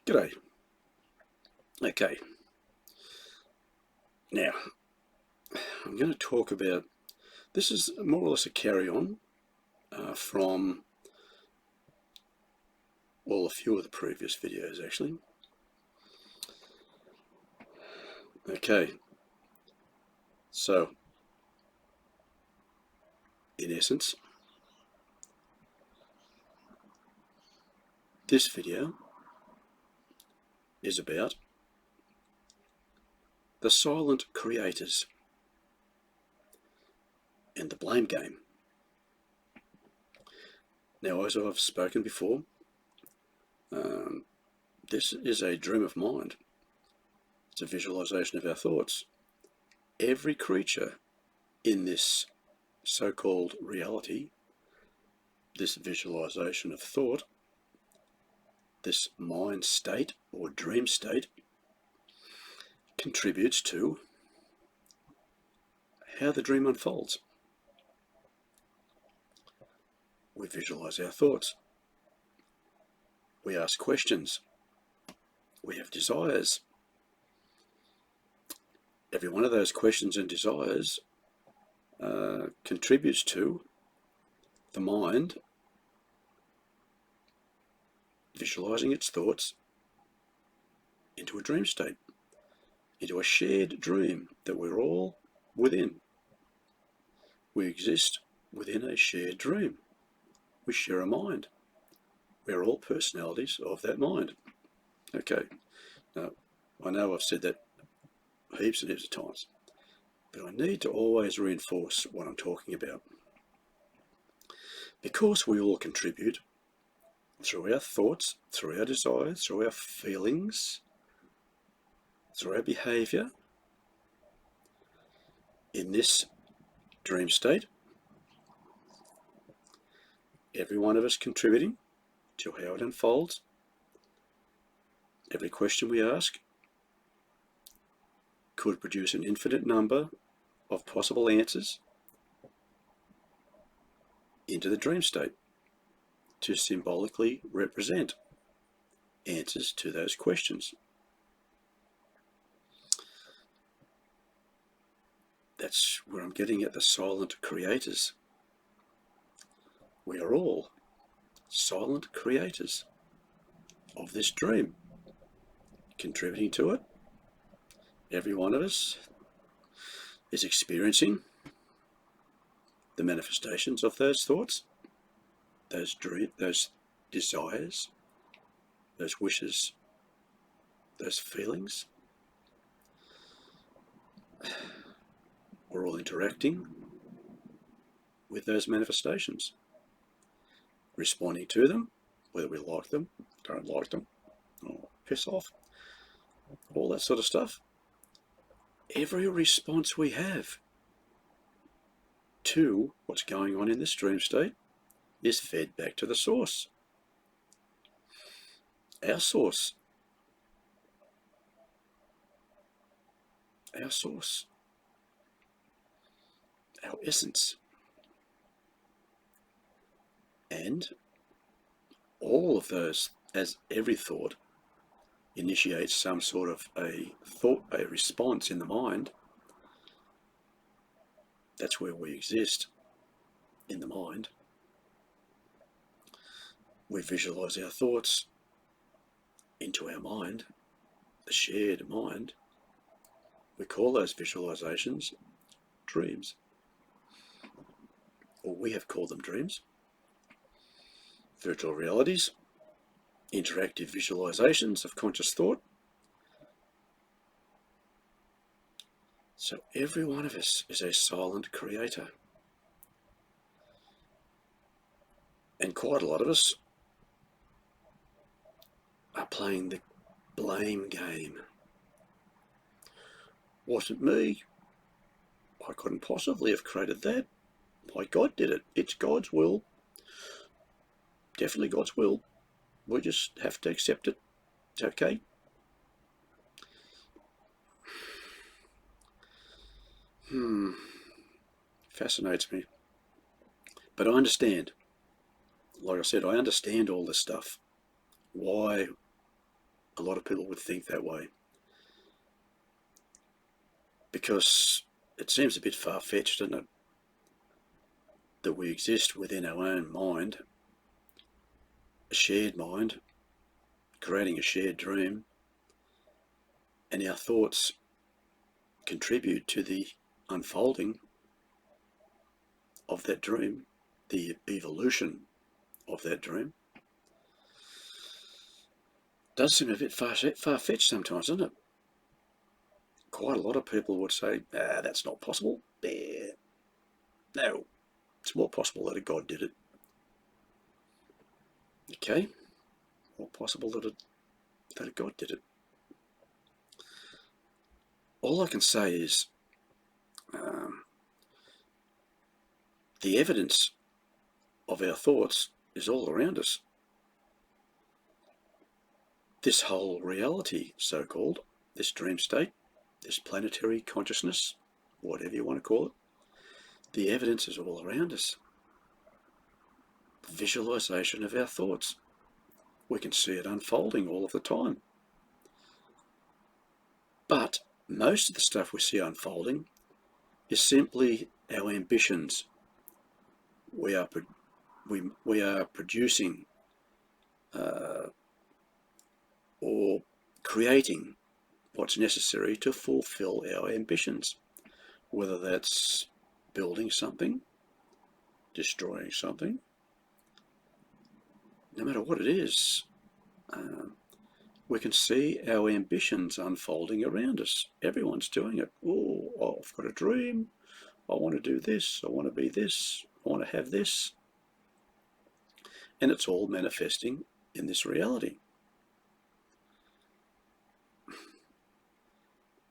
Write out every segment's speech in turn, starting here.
G'day. Okay, now I'm going to talk about, this is more or less a carry-on from, well, a few of the previous videos actually. Okay, so in essence, this video is about the silent creators and the blame game. Now, as I've spoken before, this is a dream of mind. It's a visualization of our thoughts. Every creature in this so-called reality, this visualization of thought, this mind state or dream state, contributes to how the dream unfolds. We visualize our thoughts. We ask questions. We have desires. Every one of those questions and desires contributes to the mind visualizing its thoughts into a dream state, into a shared dream that we're all within. We exist within a shared dream. We share a mind. We're all personalities of that mind. Okay, now I know I've said that heaps and heaps of times, but I need to always reinforce what I'm talking about. Because we all contribute through our thoughts, through our desires, through our feelings, through our behavior in this dream state, every one of us contributing to how it unfolds. Every question we ask could produce an infinite number of possible answers into the dream state to symbolically represent answers to those questions. That's where I'm getting at the silent creators. We are all silent creators of this dream, contributing to it. Every one of us is experiencing the manifestations of those thoughts, those desires, those wishes, those feelings. We're all interacting with those manifestations, responding to them, whether we like them, don't like them, or piss off, all that sort of stuff. Every response we have to what's going on in this dream state is fed back to the source. Our source. Our source. Our essence. And all of those, as every thought initiates some sort of a response in the mind, that's where we exist, in the mind. We visualize our thoughts into our mind, the shared mind. We call those visualizations dreams, or we have called them dreams, virtual realities, interactive visualizations of conscious thought. So every one of us is a silent creator. And quite a lot of us are playing the blame game. Wasn't me. I couldn't possibly have created that. My God did it. It's God's will. Definitely God's will. We just have to accept it. It's okay. Fascinates me. But I understand. Like I said, I understand all this stuff. Why a lot of people would think that way, because it seems a bit far-fetched, doesn't it, that we exist within our own mind, a shared mind, creating a shared dream, and our thoughts contribute to the unfolding of that dream, the evolution of that dream. Does seem a bit far-fetched sometimes, doesn't it? Quite a lot of people would say, that's not possible. No, it's more possible that a God did it. Okay, more possible that a God did it. All I can say is the evidence of our thoughts is all around us. This whole reality, so-called, this dream state, this planetary consciousness, whatever you want to call it, the evidence is all around us. Visualization of our thoughts. We can see it unfolding all of the time. But most of the stuff we see unfolding is simply our ambitions. We are producing or creating what's necessary to fulfill our ambitions, whether that's building something, destroying something, no matter what it is. We can see our ambitions unfolding around us. Everyone's doing it. Oh, I've got a dream. I want to do this. I want to be this. I want to have this. And it's all manifesting in this reality.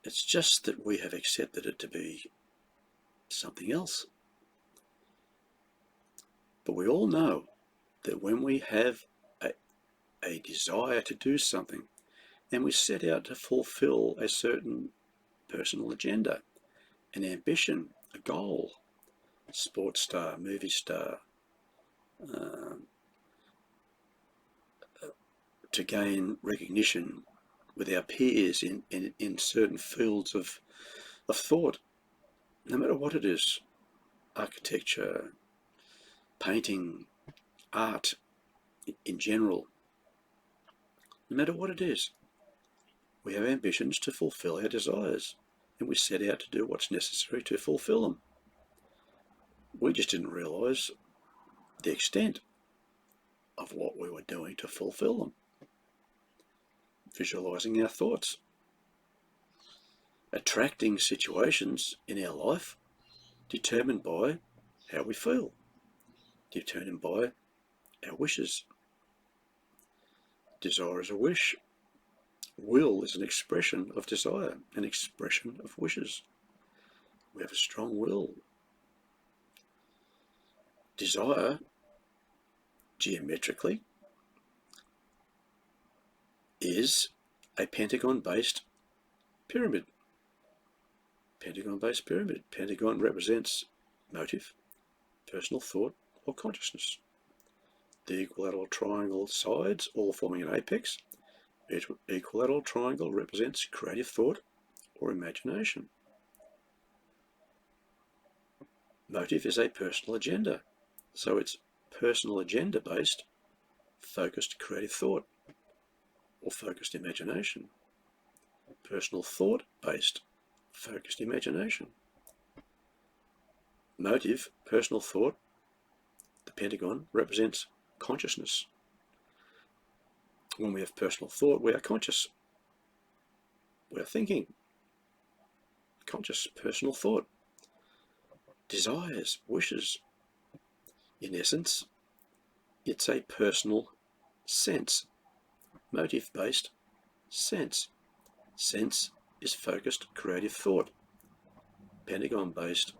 It's just that we have accepted it to be something else. But we all know that when we have a desire to do something, and we set out to fulfill a certain personal agenda, an ambition, a goal, sports star, movie star, to gain recognition with our peers in certain fields of thought, no matter what it is, architecture, painting, art in general, no matter what it is, we have ambitions to fulfill our desires, and we set out to do what's necessary to fulfill them. We just didn't realise the extent of what we were doing to fulfill them. Visualising our thoughts, attracting situations in our life determined by how we feel, determined by our wishes. Desire is a wish. Will is an expression of desire, an expression of wishes. We have a strong will. Desire, geometrically, is a pentagon-based pyramid. Pentagon-based pyramid. Pentagon represents motive, personal thought, or consciousness. The equilateral triangle sides, all forming an apex. Each equilateral triangle represents creative thought or imagination. Motive is a personal agenda, so it's personal agenda-based, focused creative thought or focused imagination. Personal thought-based, focused imagination. Motive, personal thought, the pentagon represents consciousness. When we have personal thought, we are conscious. We are thinking. Conscious, personal thought. Desires, wishes. In essence, it's a personal sense. Motive-based sense. Sense is focused creative thought. Pentagon-based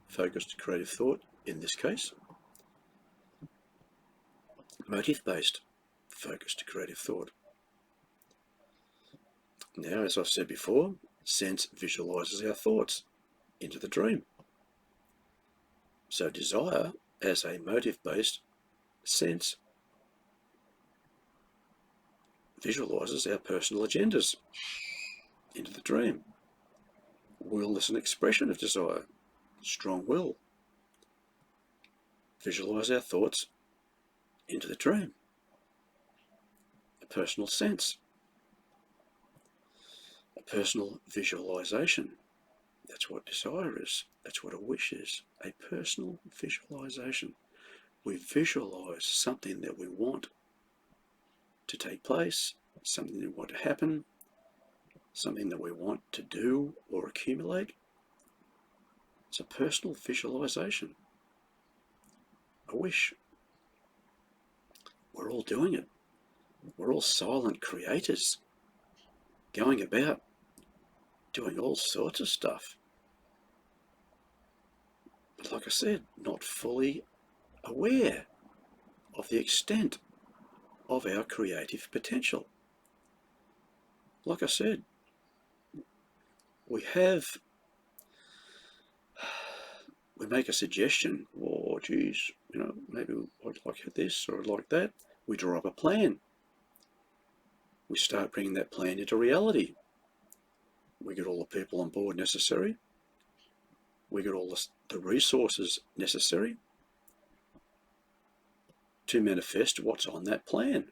focused creative thought, in this case. Motive-based focused creative thought. Now, as I've said before, sense visualizes our thoughts into the dream. So desire, as a motive-based sense, visualizes our personal agendas into the dream. Will is an expression of desire, strong will. Visualize our thoughts into the dream. A personal sense. A personal visualization. That's what desire is. That's what a wish is. A personal visualization. We visualize something that we want to take place, something that we want to happen, something that we want to do or accumulate. It's a personal visualization. A wish. We're all doing it. We're all silent creators, going about doing all sorts of stuff. But like I said, not fully aware of the extent of our creative potential. Like I said, we make a suggestion, or geez, maybe I'd like this or I'd like that. We draw up a plan. We start bringing that plan into reality. We get all the people on board necessary. We get all the resources necessary to manifest what's on that plan,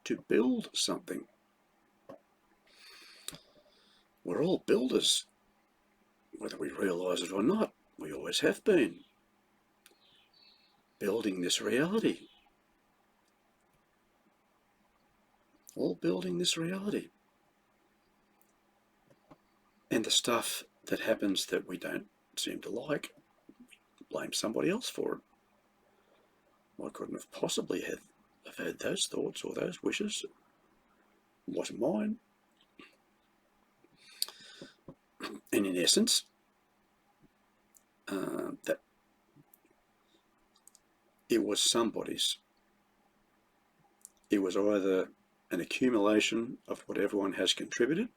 to build something. We're all builders, whether we realise it or not. We always have been. Building this reality. All building this reality. And the stuff that happens that we don't seem to like, blame somebody else for it. I couldn't have possibly have had those thoughts or those wishes. It wasn't mine. And in essence, that it was somebody's. It was either an accumulation of what everyone has contributed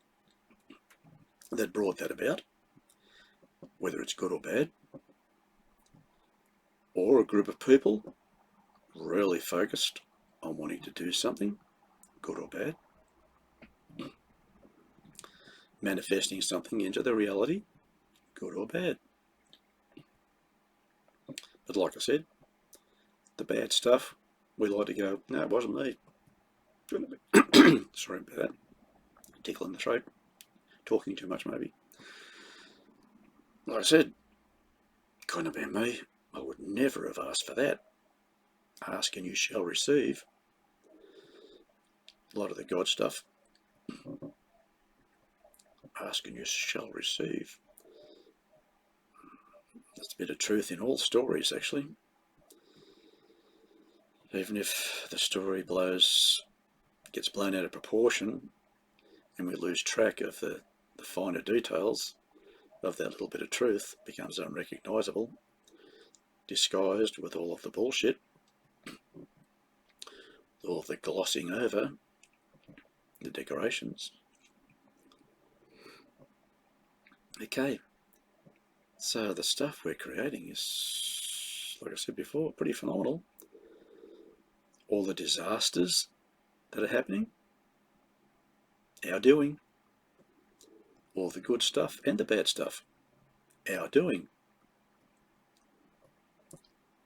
that brought that about, whether it's good or bad, or a group of people really focused on wanting to do something, good or bad, manifesting something into the reality, good or bad. But like I said, the bad stuff, we like to go, no, it wasn't me. Sorry about that. Tickle in the throat. Talking too much maybe. Like I said, couldn't have been me. I would never have asked for that. Ask and you shall receive. A lot of the God stuff. Ask and you shall receive. There's a bit of truth in all stories, actually. Even if the story gets blown out of proportion and we lose track of the finer details of that little bit of truth, becomes unrecognisable, disguised with all of the bullshit, all of the glossing over, the decorations. Okay, so the stuff we're creating is, like I said before, pretty phenomenal. All the disasters that are happening, our doing. All the good stuff and the bad stuff, our doing.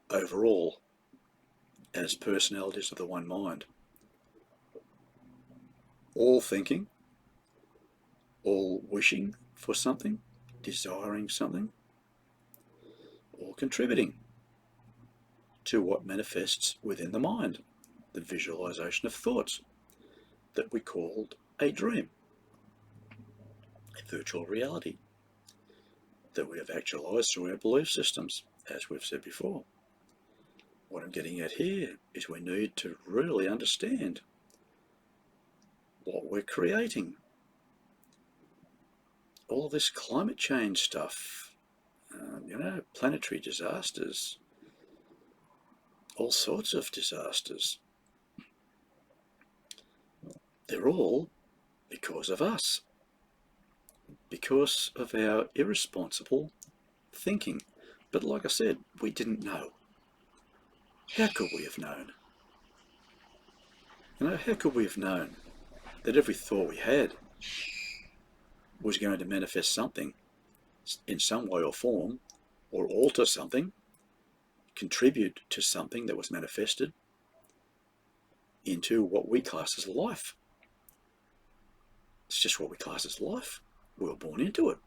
Overall, as personalities of the one mind. All thinking, all wishing for something, desiring something, all contributing to what manifests within the mind, the visualization of thoughts that we called a dream, a virtual reality that we have actualized through our belief systems, as we've said before. What I'm getting at here is we need to really understand what we're creating. All this climate change stuff, planetary disasters, all sorts of disasters. They're all because of us, because of our irresponsible thinking. But like I said, we didn't know. How could we have known? How could we have known that every thought we had was going to manifest something in some way or form, or alter something, contribute to something that was manifested into what we class as life? It's just what we class as life. We were born into it.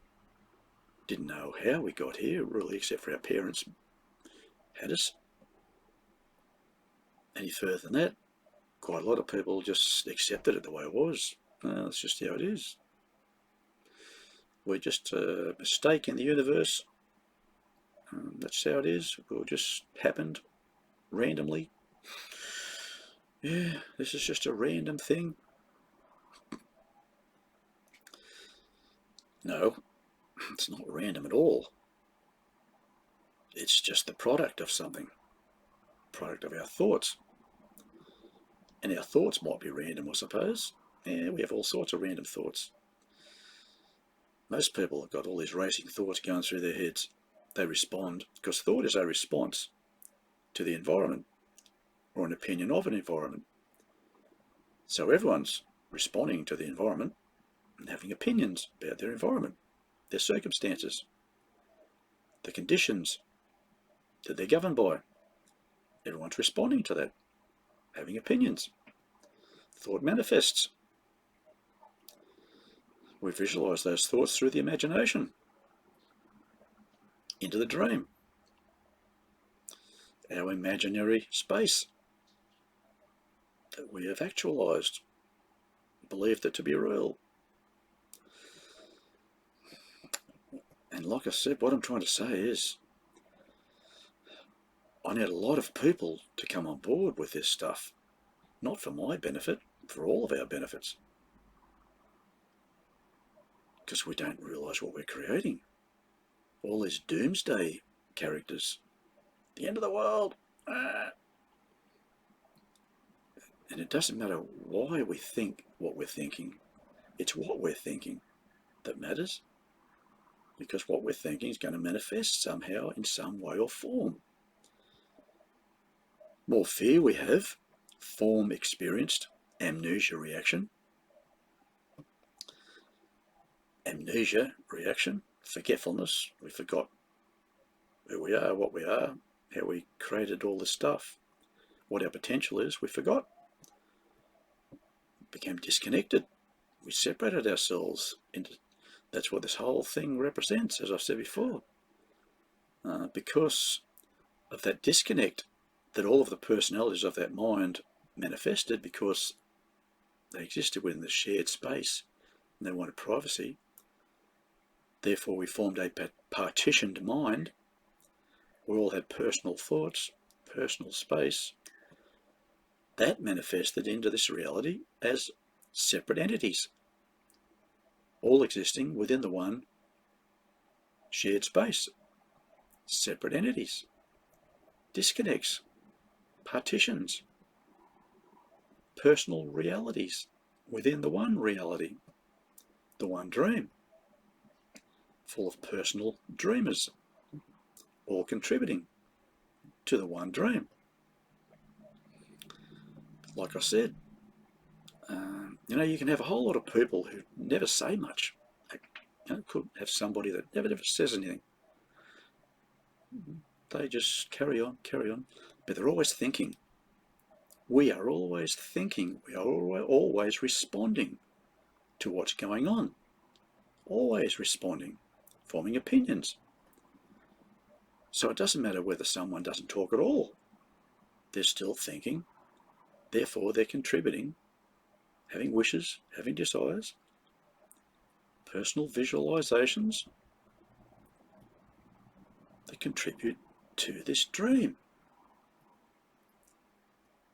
Didn't know how we got here, really, except for our parents had us. Any further than that, quite a lot of people just accepted it the way it was. That's just how it is. We're just a mistake in the universe. That's how it is. It just happened randomly. Yeah, this is just a random thing. No, it's not random at all. It's just the product of something, product of our thoughts. And our thoughts might be random, I suppose. Yeah, we have all sorts of random thoughts. Most people have got all these racing thoughts going through their heads. They respond, because thought is a response to the environment, or an opinion of an environment. So everyone's responding to the environment and having opinions about their environment, their circumstances, the conditions that they're governed by. Everyone's responding to that, having opinions. Thought manifests. We visualize those thoughts through the imagination, into the dream, our imaginary space that we have actualized, believed it to be real. And like I said, what I'm trying to say is, I need a lot of people to come on board with this stuff, not for my benefit, for all of our benefits. Because we don't realise what we're creating. All these doomsday characters, the end of the world. And it doesn't matter why we think what we're thinking, it's what we're thinking that matters. Because what we're thinking is going to manifest somehow in some way or form. More fear we have, form experienced, amnesia reaction. Amnesia reaction, forgetfulness. We forgot who we are, what we are, how we created all this stuff, what our potential is. We forgot. Became disconnected. We separated ourselves into. That's what this whole thing represents, as I've said before. Because of that disconnect that all of the personalities of that mind manifested, because they existed within the shared space and they wanted privacy. Therefore, we formed a partitioned mind. We all had personal thoughts, personal space. That manifested into this reality as separate entities, all existing within the one shared space. Separate entities, disconnects, partitions, personal realities within the one reality, the one dream, full of personal dreamers, all contributing to the one dream. Like I said, you can have a whole lot of people who never say much. Could have somebody that never says anything. They just carry on, but they're always thinking. We are always thinking. We are always responding to what's going on. Always responding, forming opinions. So it doesn't matter whether someone doesn't talk at all. They're still thinking. Therefore, they're contributing, having wishes, having desires, personal visualizations that contribute to this dream.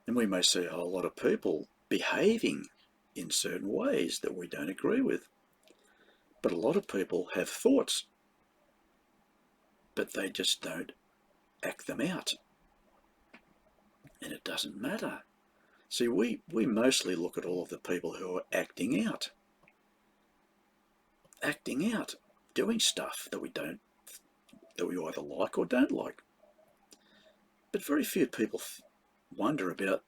And we may see a whole lot of people behaving in certain ways that we don't agree with. But a lot of people have thoughts, but they just don't act them out. And it doesn't matter. See, we mostly look at all of the people who are acting out, doing stuff that we either like or don't like. But very few people wonder about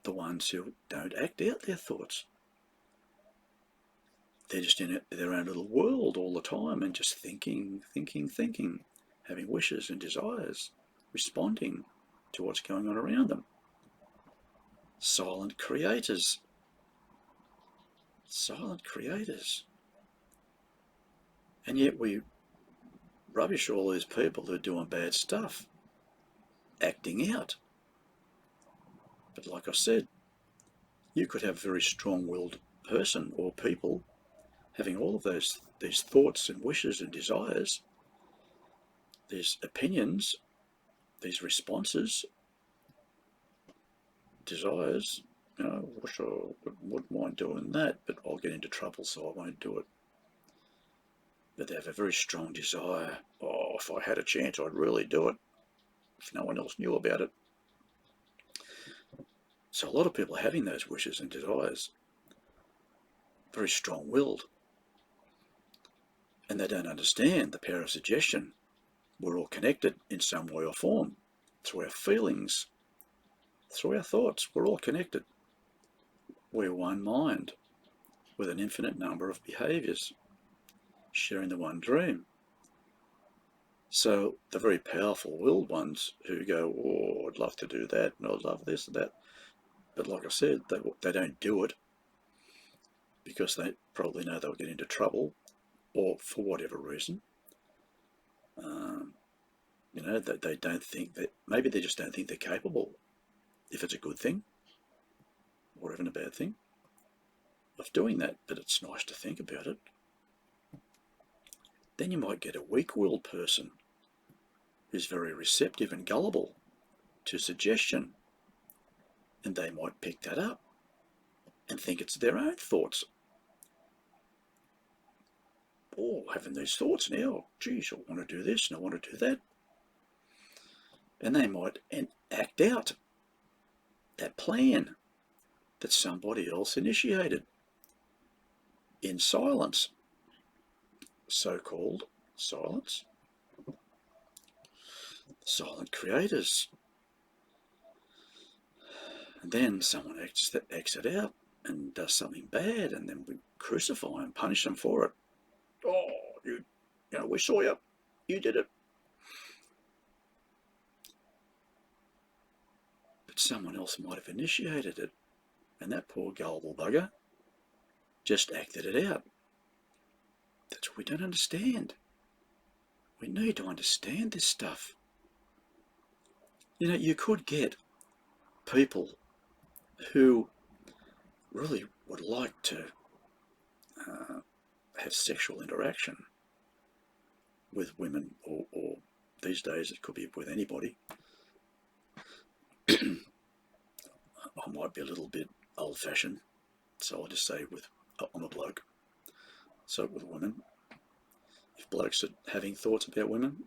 the ones who don't act out their thoughts. They're just in their own little world all the time and just thinking, having wishes and desires, responding to what's going on around them. Silent creators. Silent creators. And yet we rubbish all these people who are doing bad stuff, acting out. But like I said, you could have a very strong-willed person or people having all of these thoughts and wishes and desires, these opinions, these responses, desires. Wish I wouldn't mind doing that, but I'll get into trouble, so I won't do it. But they have a very strong desire. Oh, if I had a chance, I'd really do it, if no one else knew about it. So a lot of people are having those wishes and desires, very strong-willed, and they don't understand the power of suggestion. We're all connected in some way or form, through our feelings, through our thoughts. We're all connected. We're one mind with an infinite number of behaviours, sharing the one dream. So the very powerful willed ones who go, oh, I'd love to do that, and I'd love this and that. But like I said, they don't do it because they probably know they'll get into trouble, or for whatever reason. That they don't think that, maybe they just don't think they're capable, if it's a good thing, or even a bad thing, of doing that. But it's nice to think about it. Then you might get a weak-willed person who's very receptive and gullible to suggestion, and they might pick that up and think it's their own thoughts. Oh, having these thoughts now, geez, I want to do this and I want to do that. And they might act out that plan that somebody else initiated in silence, so-called silence. Silent creators. And then someone acts it out and does something bad, and then we crucify and punish them for it. Oh, we saw you. You did it. But someone else might have initiated it, and that poor gullible bugger just acted it out. That's what we don't understand. We need to understand this stuff. You could get people who really would like to have sexual interaction with women, or these days it could be with anybody. I might be a little bit old-fashioned, so I'll just say I'm a bloke. So with women, if blokes are having thoughts about women,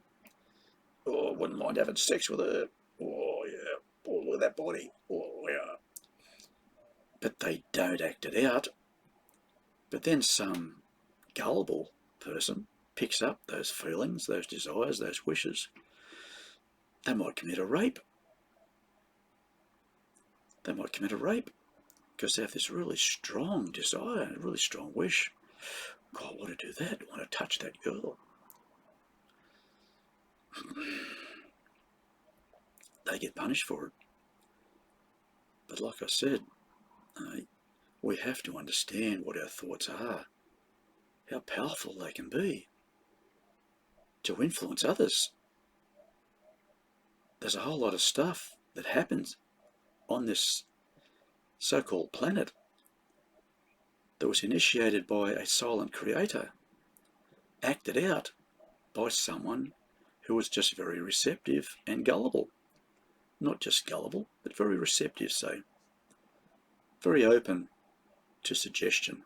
oh, I wouldn't mind having sex with her. Oh yeah, oh, look at that body. Oh yeah. But they don't act it out. But then some gullible person picks up those feelings, those desires, those wishes. They might commit a rape. They might commit a rape because they have this really strong desire, a really strong wish. God, I want to do that. I want to touch that girl. They get punished for it. But like I said, we have to understand what our thoughts are, how powerful they can be to influence others. There's a whole lot of stuff that happens on this so-called planet that was initiated by a silent creator, acted out by someone who was just very receptive and gullible. Not just gullible, but very receptive, say. Very open to suggestion.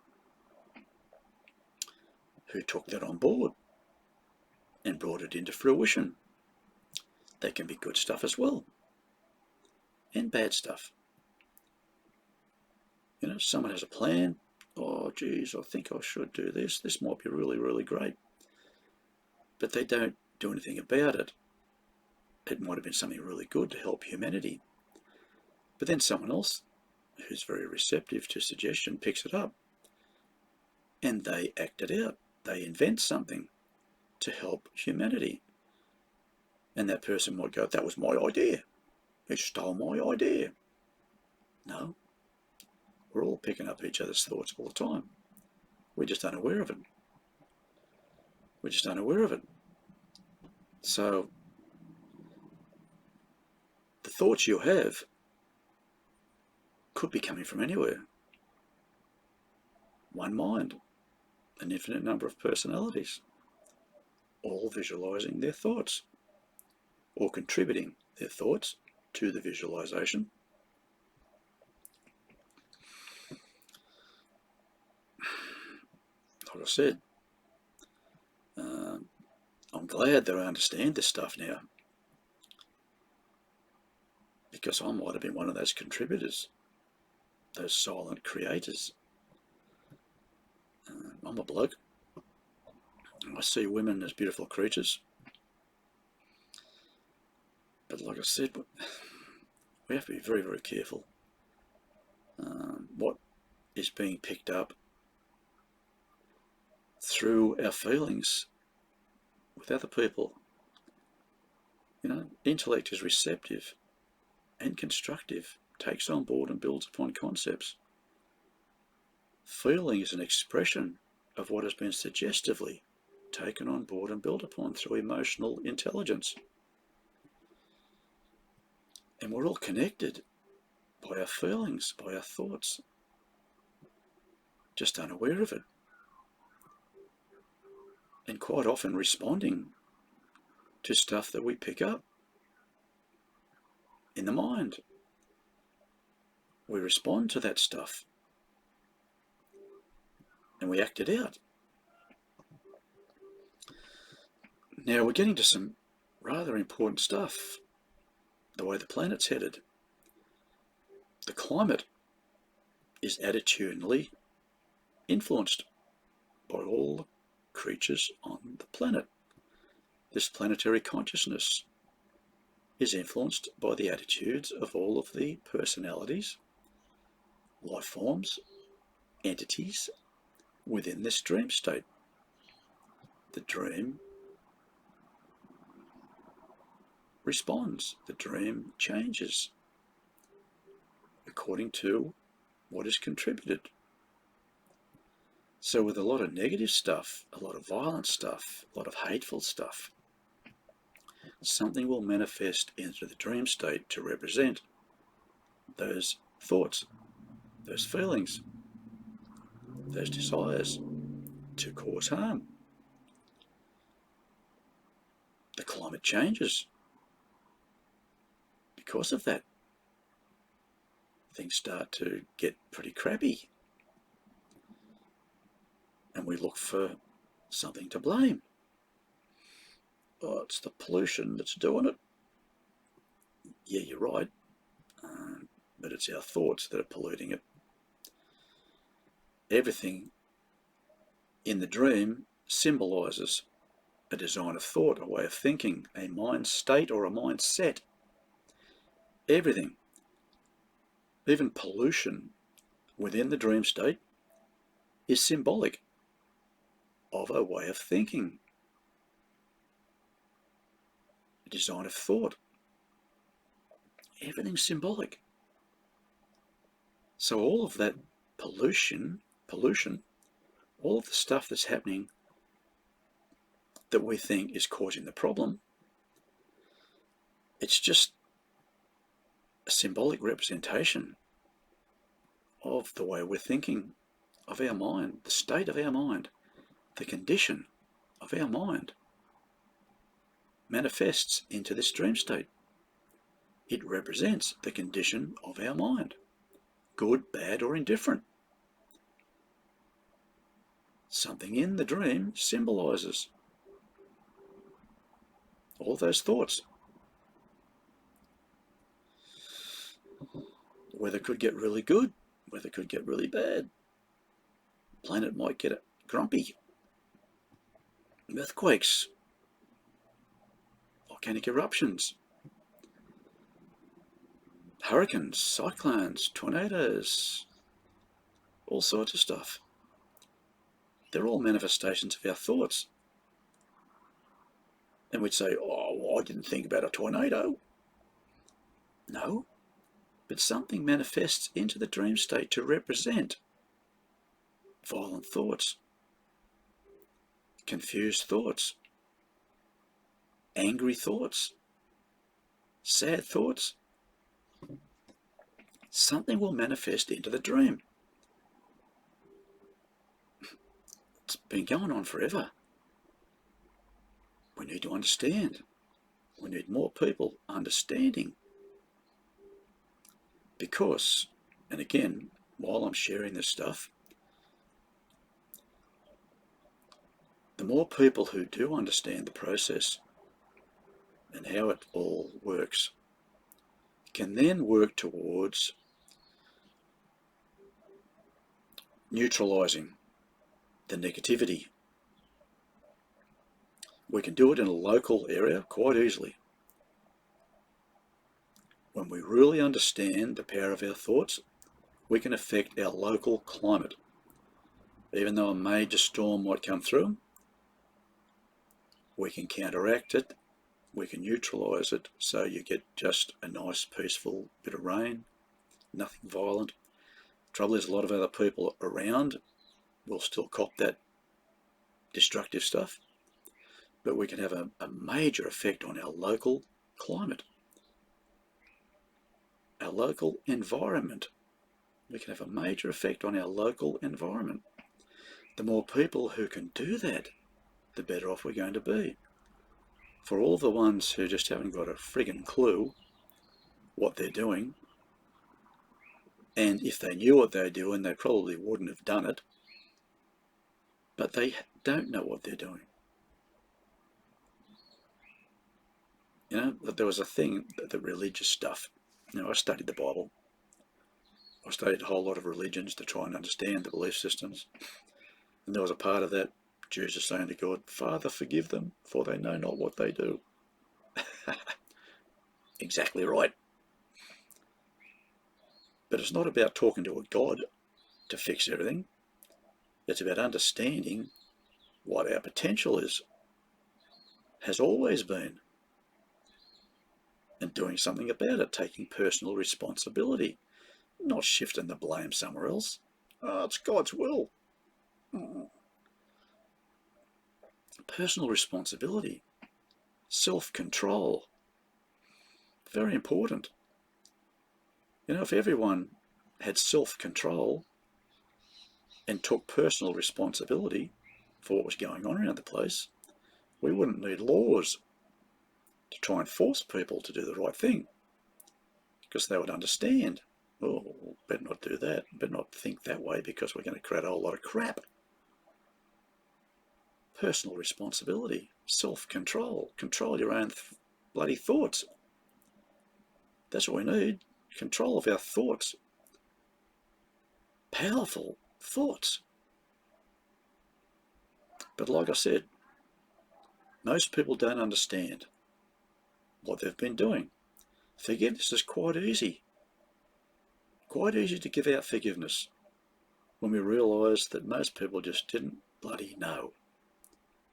Who took that on board and brought it into fruition. They can be good stuff as well, and bad stuff. Someone has a plan. Oh, geez, I think I should do this. This might be really, really great. But they don't do anything about it. It might have been something really good to help humanity. But then someone else who's very receptive to suggestion picks it up, and they act it out. They invent something to help humanity. And that person might go, that was my idea. You stole my idea. No, we're all picking up each other's thoughts all the time. We're just unaware of it. We're just unaware of it. So the thoughts you have could be coming from anywhere. One mind, an infinite number of personalities, all visualizing their thoughts or contributing their thoughts to the visualization. Like I said, I'm glad that I understand this stuff now, because I might have been one of those contributors, those silent creators. I'm a bloke. I see women as beautiful creatures. But like I said, we have to be very, very careful. What is being picked up through our feelings with other people. You know, intellect is receptive and constructive, takes on board and builds upon concepts. Feeling is an expression of what has been suggestively taken on board and built upon through emotional intelligence. And we're all connected by our feelings, by our thoughts, just unaware of it. And quite often responding to stuff that we pick up in the mind. We respond to that stuff and we act it out. Now we're getting to some rather important stuff. The way the planet's headed. The climate is attitudinally influenced by all the creatures on the planet. This planetary consciousness is influenced by the attitudes of all of the personalities, life forms, entities within this dream state. The dream responds, the dream changes according to what is contributed. So with a lot of negative stuff, a lot of violent stuff, a lot of hateful stuff, something will manifest into the dream state to represent those thoughts, those feelings, those desires to cause harm. The climate changes because of that. Things start to get pretty crappy. And we look for something to blame. Oh, it's the pollution that's doing it. Yeah, you're right. But it's our thoughts that are polluting it. Everything in the dream symbolizes a design of thought, a way of thinking, a mind state or a mindset. Everything, even pollution within the dream state, is symbolic of a way of thinking, a design of thought. Everything's symbolic. So all of that pollution, all of the stuff that's happening that we think is causing the problem, it's just a symbolic representation of the way we're thinking, of our mind, the state of our mind, the condition of our mind manifests into this dream state. It represents the condition of our mind, good, bad, or indifferent. Something in the dream symbolizes all those thoughts. Weather could get really good, weather could get really bad. Planet might get grumpy. Earthquakes, volcanic eruptions. hurricanes, cyclones, tornadoes, all sorts of stuff. They're all manifestations of our thoughts. And we'd say, oh, well, I didn't think about a tornado. No, but something manifests into the dream state to represent violent thoughts, confused thoughts, angry thoughts, sad thoughts. Something will manifest into the dream. It's been going on forever. We need to understand. We need more people understanding. Because, and again, while I'm sharing this stuff, the more people who do understand the process and how it all works can then work towards neutralizing the negativity. We can do it in a local area quite easily. When we really understand the power of our thoughts, we can affect our local climate. Even though a major storm might come through, we can counteract it, we can neutralize it, so you get just a nice peaceful bit of rain, nothing violent. Trouble is, a lot of other people around will still cop that destructive stuff, but we can have a major effect on our local climate, our local environment. We can have a major effect on our local environment. The more people who can do that, the better off we're going to be. For all the ones who just haven't got a friggin' clue what they're doing, and if they knew what they're doing, they probably wouldn't have done it, but they don't know what they're doing. You know, there was a thing, the religious stuff. You know, I studied the Bible. I studied a whole lot of religions to try and understand the belief systems. And there was a part of that, Jesus saying to God, Father, forgive them, for they know not what they do. Exactly right. But it's not about talking to a God to fix everything. It's about understanding what our potential is, has always been, and doing something about it, taking personal responsibility, not shifting the blame somewhere else. Oh, it's God's will. Personal responsibility, self-control, very important. You know, if everyone had self-control and took personal responsibility for what was going on around the place, we wouldn't need laws to try and force people to do the right thing, because they would understand, oh, better not do that, better not think that way, because we're going to create a whole lot of crap. Personal responsibility, self-control, control your own bloody thoughts. That's what we need, control of our thoughts. Powerful thoughts. But like I said, most people don't understand what they've been doing. Forgiveness is quite easy. Quite easy to give out forgiveness when we realise that most people just didn't bloody know.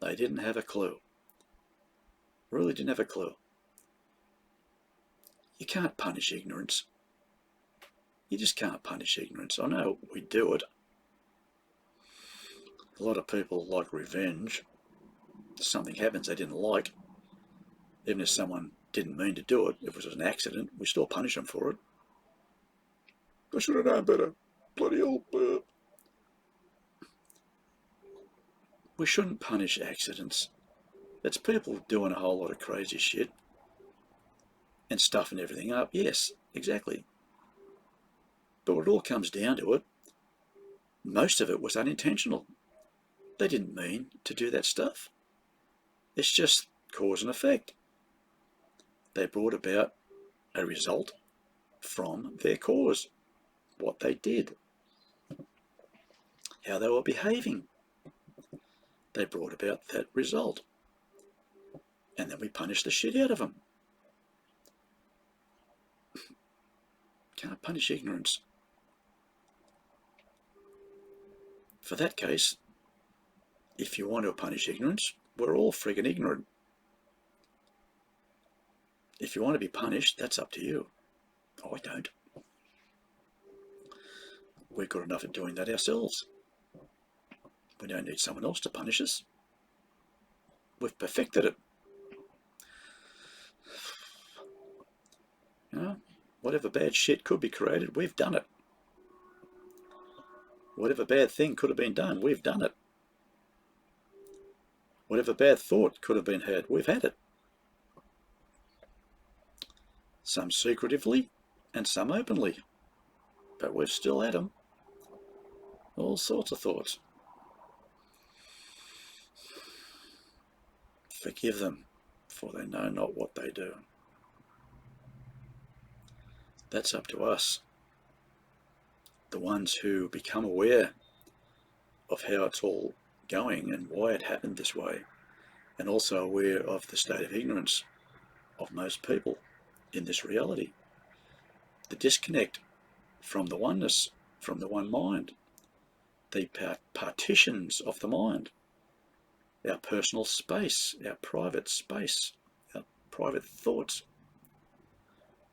They didn't have a clue. Really didn't have a clue. You can't punish ignorance. You just can't punish ignorance. I know we do it. A lot of people like revenge. Something happens they didn't like. Even if someone didn't mean to do it, if it was an accident, we still punish them for it. I should have known better. Bloody old bird. We shouldn't punish accidents. It's people doing a whole lot of crazy shit and stuffing everything up. Yes, exactly. But when it all comes down to it, most of it was unintentional. They didn't mean to do that stuff. It's just cause and effect. They brought about a result from their cause, what they did, how they were behaving. They brought about that result. And then we punish the shit out of them. Can't punish ignorance. For that case, if you want to punish ignorance, we're all friggin' ignorant. If you want to be punished, that's up to you. I don't. We're good enough at doing that ourselves. We don't need someone else to punish us. We've perfected it. You know, whatever bad shit could be created, we've done it. Whatever bad thing could have been done, we've done it. Whatever bad thought could have been had, we've had it. Some secretively and some openly, but we've still had them. All sorts of thoughts. Forgive them, for they know not what they do. That's up to us, the ones who become aware of how it's all going and why it happened this way, and also aware of the state of ignorance of most people in this reality. The disconnect from the oneness, from the one mind, the partitions of the mind, our personal space, our private thoughts.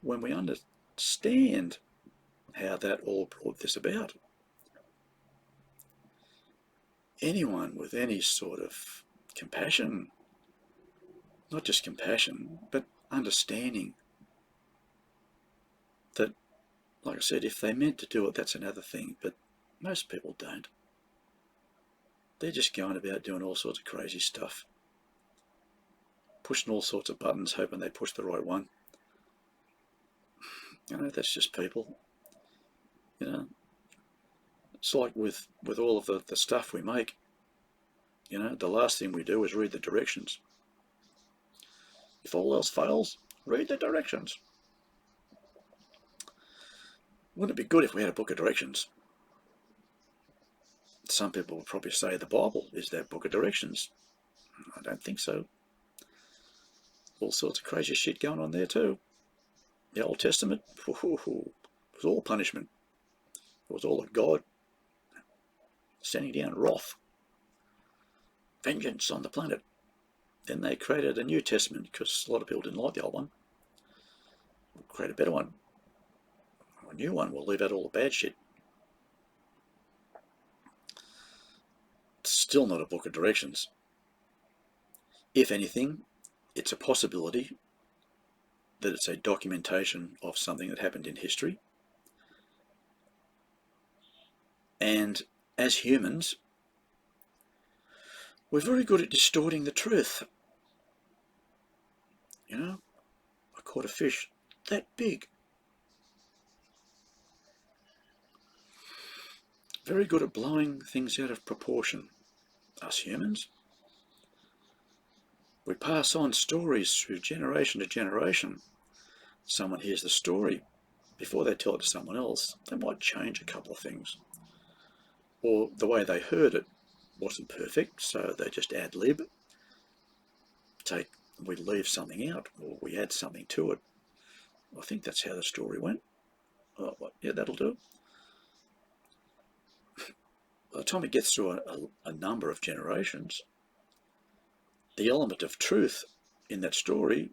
When we understand how that all brought this about, anyone with any sort of compassion, not just compassion, but understanding that, like I said, if they meant to do it, that's another thing, but most people don't. They're just going about doing all sorts of crazy stuff, pushing all sorts of buttons, hoping they push the right one. You know, that's just people. You know, it's like with all of the stuff we make. You know, the last thing we do is read the directions. If all else fails, read the directions. Wouldn't it be good if we had a book of directions? Some people would probably say the Bible is that book of directions. I don't think so. All sorts of crazy shit going on there too. The Old Testament, it was all punishment. It was all of God sending down wrath, vengeance on the planet. Then they created a New Testament because a lot of people didn't like the old one. We'll create a better one. A new one will leave out all the bad shit. It's still not a book of directions. If anything, it's a possibility that it's a documentation of something that happened in history. And as humans, we're very good at distorting the truth. You know, I caught a fish that big. Very good at blowing things out of proportion, us humans. We pass on stories through generation to generation. Someone hears the story. Before they tell it to someone else, they might change a couple of things. Or the way they heard it wasn't perfect, so they just ad-lib. We leave something out, or we add something to it. I think that's how the story went. Oh, yeah, that'll do. By the time it gets through a number of generations, the element of truth in that story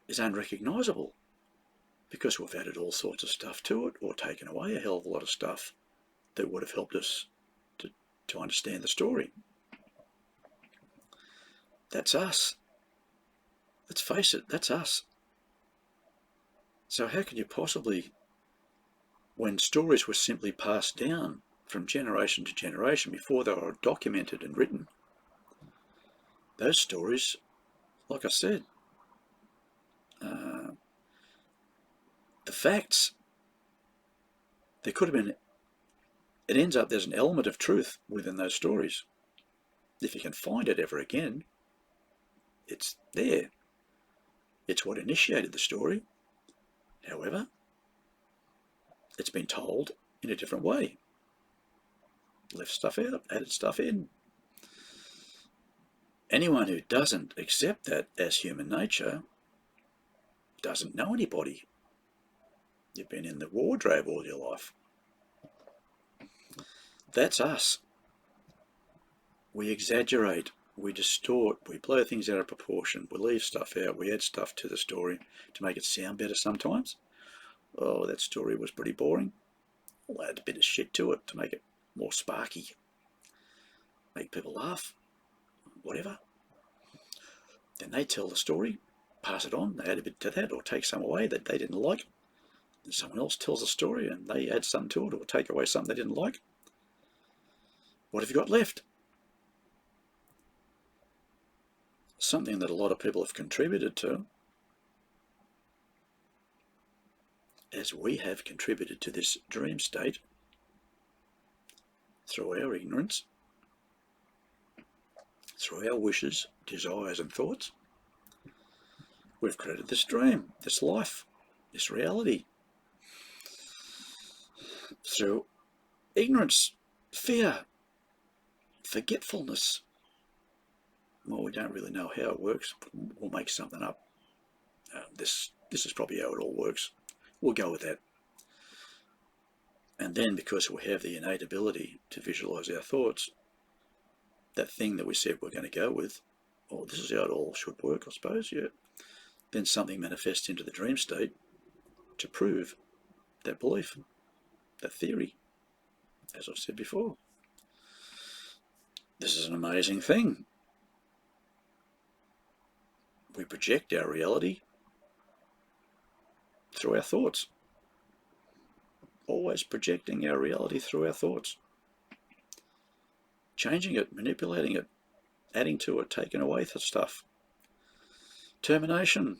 is unrecognisable because we've added all sorts of stuff to it or taken away a hell of a lot of stuff that would have helped us to understand the story. That's us. Let's face it, that's us. So how can you possibly, when stories were simply passed down from generation to generation before they were documented and written, those stories, like I said, the facts, there could have been, it ends up there's an element of truth within those stories. If you can find it ever again, it's there. It's what initiated the story. However, it's been told in a different way. Left stuff out, added stuff in. Anyone who doesn't accept that as human nature doesn't know anybody. You've been in the wardrobe all your life. That's us. We exaggerate, we distort, we blow things out of proportion, we leave stuff out, we add stuff to the story to make it sound better sometimes. Oh, that story was pretty boring. We'll add a bit of shit to it to make it more sparky, make people laugh, whatever. Then they tell the story, pass it on, they add a bit to that or take some away that they didn't like. Then someone else tells a story and they add something to it or take away something they didn't like. What have you got left? Something that a lot of people have contributed to, as we have contributed to this dream state through our ignorance, through our wishes, desires and thoughts. We've created this dream, this life, this reality through ignorance, fear, forgetfulness. Well, we don't really know how it works. We'll make something up. This is probably how it all works. We'll go with that. And then because we have the innate ability to visualize our thoughts, that thing that we said we're going to go with, oh, this is how it all should work, I suppose, yeah. Then something manifests into the dream state to prove that belief, that theory, as I've said before. This is an amazing thing. We project our reality through our thoughts. Always projecting our reality through our thoughts. Changing it, manipulating it, adding to it, taking away stuff. Termination,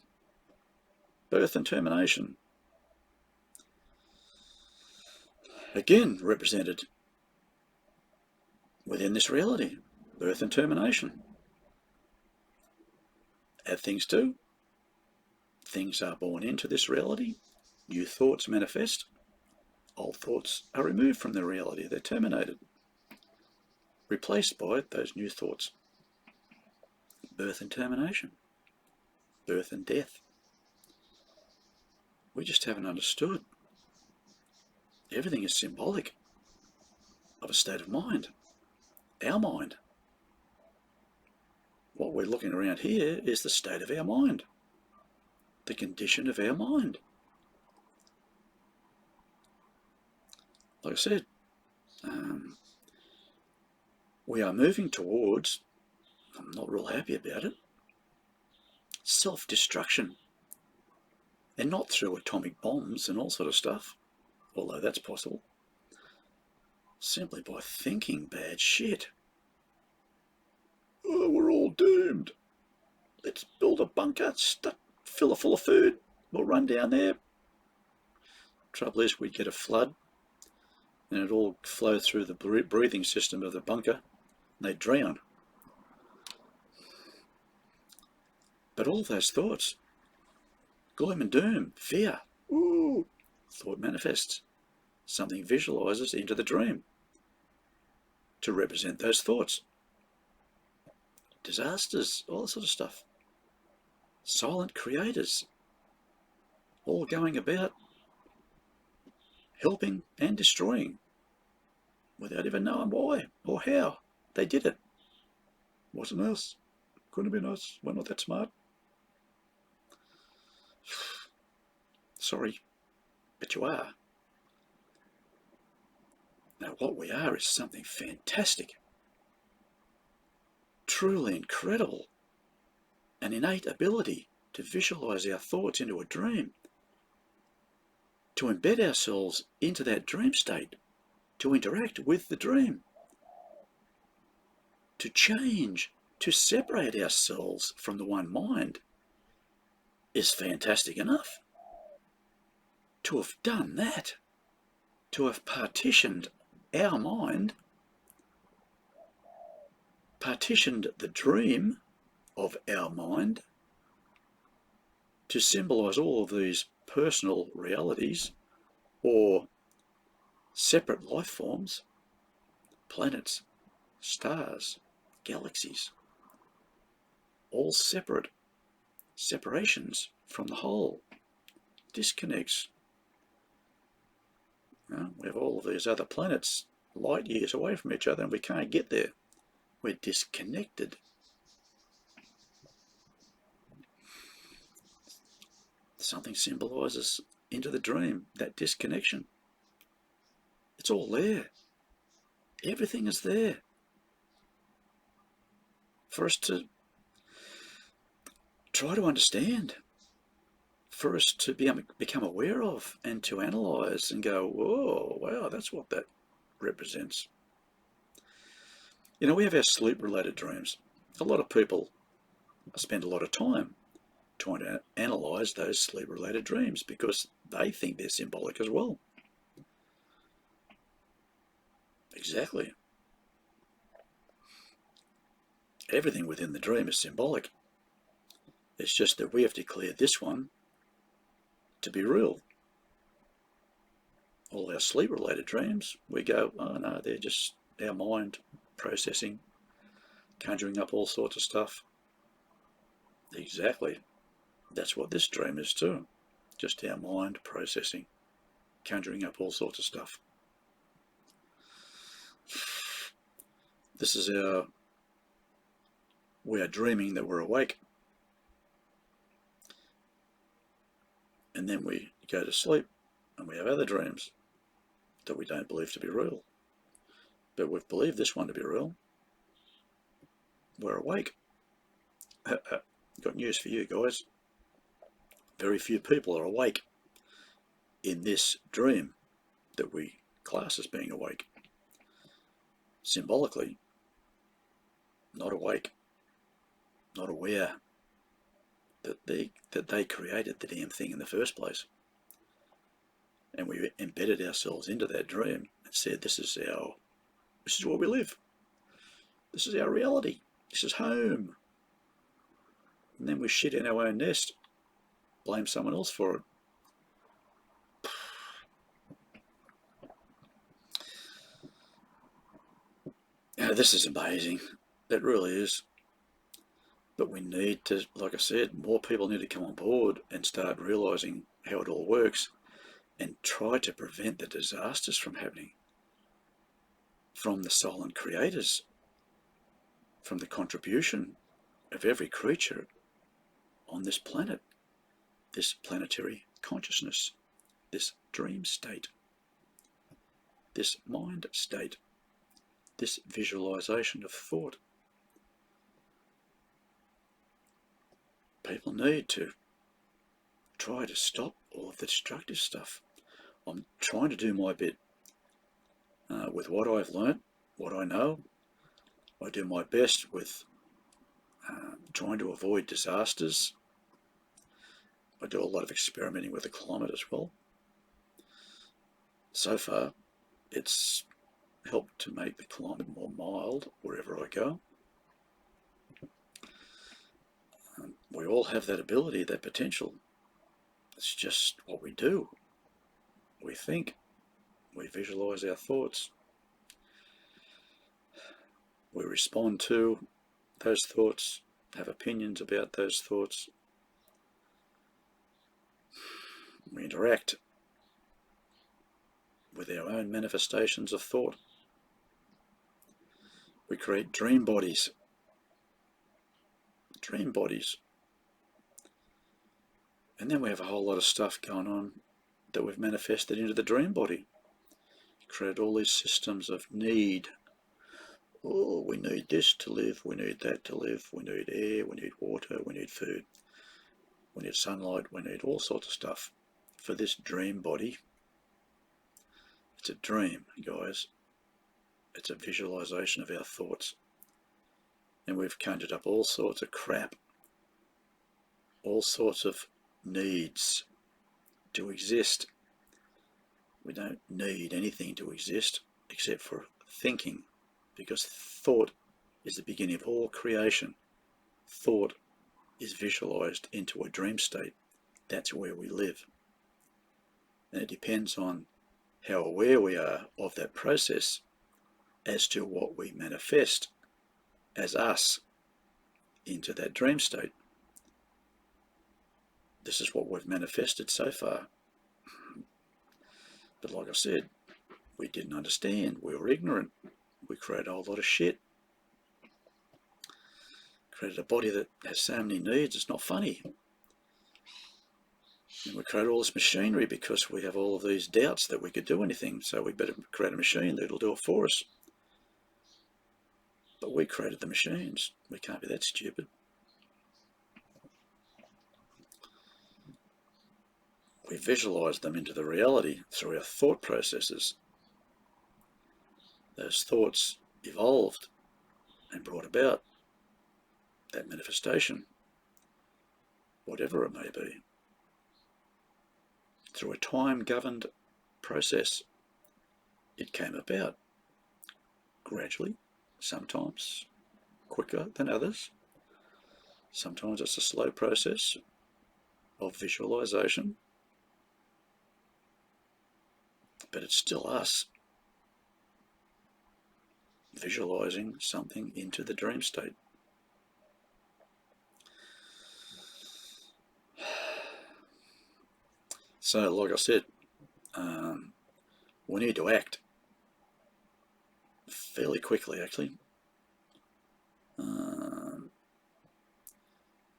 birth and termination. Again, represented within this reality, birth and termination. Add things to, things are born into this reality, new thoughts manifest, old thoughts are removed from the reality, they're terminated, replaced by those new thoughts. Birth and termination, birth and death. We just haven't understood. Everything is symbolic of a state of mind, our mind. What we're looking around here is the state of our mind, the condition of our mind. Like I said, we are moving towards, I'm not real happy about it, self-destruction. And not through atomic bombs and all sort of stuff, although that's possible. Simply by thinking bad shit. Oh, we're all doomed. Let's build a bunker, fill it full of food. We'll run down there. Trouble is, we'd get a flood and it'd all flow through the breathing system of the bunker and they'd drown. But all those thoughts, gloom and doom, fear, ooh, thought manifests. Something visualizes into the dream to represent those thoughts. Disasters, all that sort of stuff. Silent creators, all going about helping and destroying without even knowing why or how they did it. Wasn't us. Couldn't have been us. We're not that smart. Sorry, but you are. Now what we are is something fantastic, truly incredible, an innate ability to visualize our thoughts into a dream, to embed ourselves into that dream state, to interact with the dream, to change, to separate ourselves from the one mind is fantastic enough. To have done that, to have partitioned our mind, partitioned the dream of our mind to symbolize all of these personal realities or separate life forms, planets, stars, galaxies, all separate, separations from the whole, disconnects, We have all of these other planets light years away from each other and we can't get there. We're disconnected. Something symbolises into the dream, that disconnection. It's all there. Everything is there for us to try to understand, for us to become aware of and to analyse and go, whoa, wow, that's what that represents. You know, we have our sleep-related dreams. A lot of people spend a lot of time trying to analyse those sleep-related dreams because they think they're symbolic as well. Exactly. Everything within the dream is symbolic. It's just that we have declared this one to be real. All our sleep-related dreams, we go, oh no, they're just our mind processing, conjuring up all sorts of stuff. Exactly. That's what this dream is too. Just our mind processing, conjuring up all sorts of stuff. This is we are dreaming that we're awake. And then we go to sleep and we have other dreams that we don't believe to be real. But we've believed this one to be real. We're awake. Got news for you guys. Very few people are awake in this dream that we class as being awake. Symbolically, not awake, not aware that they created the damn thing in the first place. And we embedded ourselves into that dream and said, this is where we live. This is our reality. This is home. And then we shit in our own nest, blame someone else for it. Now, this is amazing. It really is. But we need to, like I said, more people need to come on board and start realising how it all works and try to prevent the disasters from happening. From the silent creators, from the contribution of every creature on this planet, this planetary consciousness, this dream state, this mind state, this visualization of thought. People need to try to stop all of the destructive stuff. I'm trying to do my bit with what I've learnt, what I know. I do my best with trying to avoid disasters. I do a lot of experimenting with the climate as well. So far, it's helped to make the climate more mild wherever I go. We all have that ability, that potential. It's just what we do. We think. We visualize our thoughts. We respond to those thoughts, have opinions about those thoughts. We interact with our own manifestations of thought. We create dream bodies. Dream bodies. And then we have a whole lot of stuff going on that we've manifested into the dream body. Created all these systems of need. Oh, we need this to live, we need that to live, we need air, we need water, we need food, we need sunlight, we need all sorts of stuff for this dream body. It's a dream, guys. It's a visualization of our thoughts. And we've conjured up all sorts of crap, all sorts of needs to exist. We don't need anything to exist except for thinking, because thought is the beginning of all creation. Thought is visualized into a dream state. That's where we live. And it depends on how aware we are of that process as to what we manifest as us into that dream state. This is what we've manifested so far. But like I said, we didn't understand. We were ignorant. We created a whole lot of shit. Created a body that has so many needs, it's not funny. And we created all this machinery because we have all of these doubts that we could do anything, so we better create a machine that'll do it for us. But we created the machines. We can't be that stupid. We visualized them into the reality through our thought processes. Those thoughts evolved and brought about that manifestation, whatever it may be, through a time-governed process. It came about gradually, sometimes quicker than others. Sometimes it's a slow process of visualization, but it's still us visualizing something into the dream state. So, like I said, we need to act fairly quickly, actually,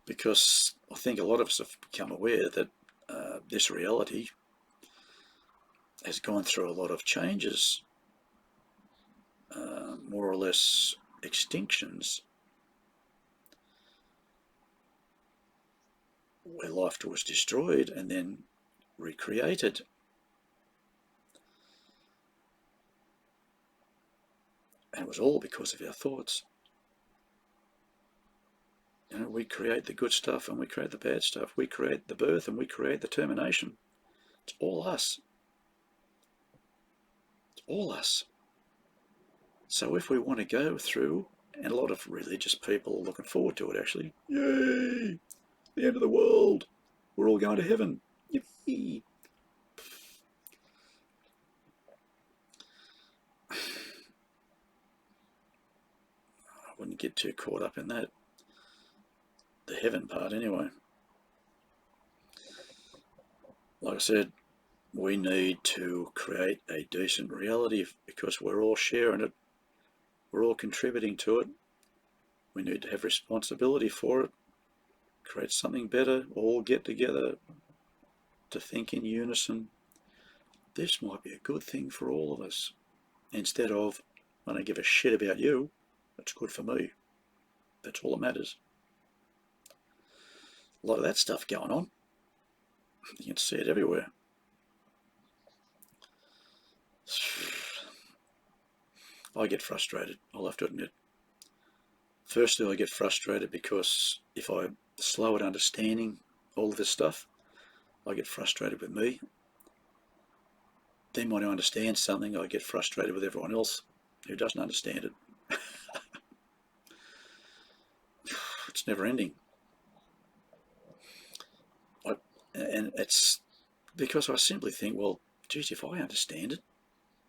because I think a lot of us have become aware that this reality has gone through a lot of changes, more or less extinctions, where life was destroyed and then recreated. And it was all because of our thoughts. You know, we create the good stuff and we create the bad stuff. We create the birth and we create the termination. It's all us. It's all us. So if we want to go through, and a lot of religious people are looking forward to it actually, yay, the end of the world, we're all going to heaven, yippee. I wouldn't get too caught up in that, the heaven part anyway. Like I said, we need to create a decent reality because we're all sharing it. We're all contributing to it. We need to have responsibility for it, create something better, all get together to think in unison. This might be a good thing for all of us. Instead of, I don't give a shit about you, it's good for me. That's all that matters. A lot of that stuff going on. You can see it everywhere. I get frustrated, I'll have to admit. Firstly, I get frustrated because if I'm slow at understanding all of this stuff, I get frustrated with me. Then when I understand something, I get frustrated with everyone else who doesn't understand it. It's never ending. And it's because I simply think, well, geez, if I understand it,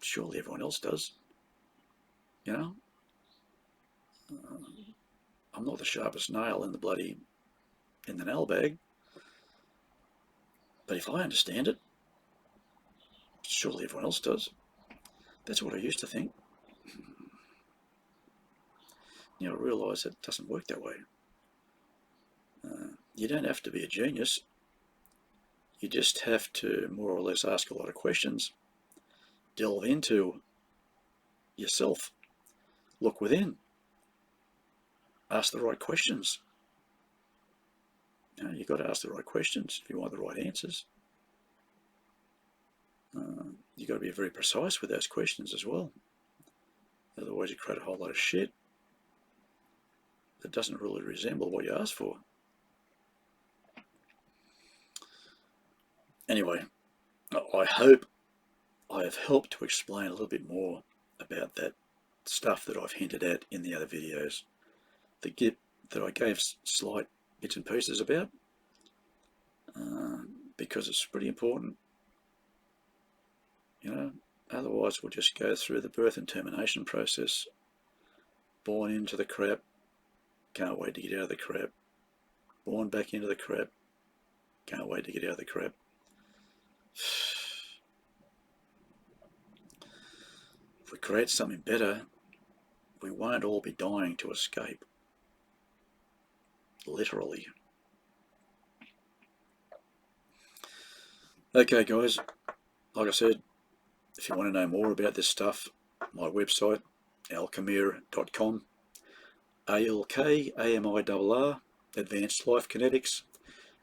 surely everyone else does. You know? I'm not the sharpest nail in the nail bag. But if I understand it, surely everyone else does. That's what I used to think. You know, I realise it doesn't work that way. You don't have to be a genius. You just have to more or less ask a lot of questions, delve into yourself, look within, ask the right questions. You know, you've got to ask the right questions if you want the right answers. You've got to be very precise with those questions as well. Otherwise you create a whole lot of shit that doesn't really resemble what you asked for. Anyway, I hope I have helped to explain a little bit more about that stuff that I've hinted at in the other videos, that I gave slight bits and pieces about, because it's pretty important. You know, otherwise we'll just go through the birth and termination process, born into the crap, can't wait to get out of the crap, born back into the crap, can't wait to get out of the crap. we create something better, we won't all be dying to escape. Literally. Okay guys, like I said, if you want to know more about this stuff, my website, alchemir.com, ALKAMIRR, Advanced Life Kinetics,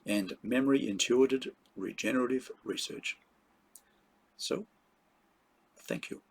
and Memory Intuited Regenerative Research. So, thank you.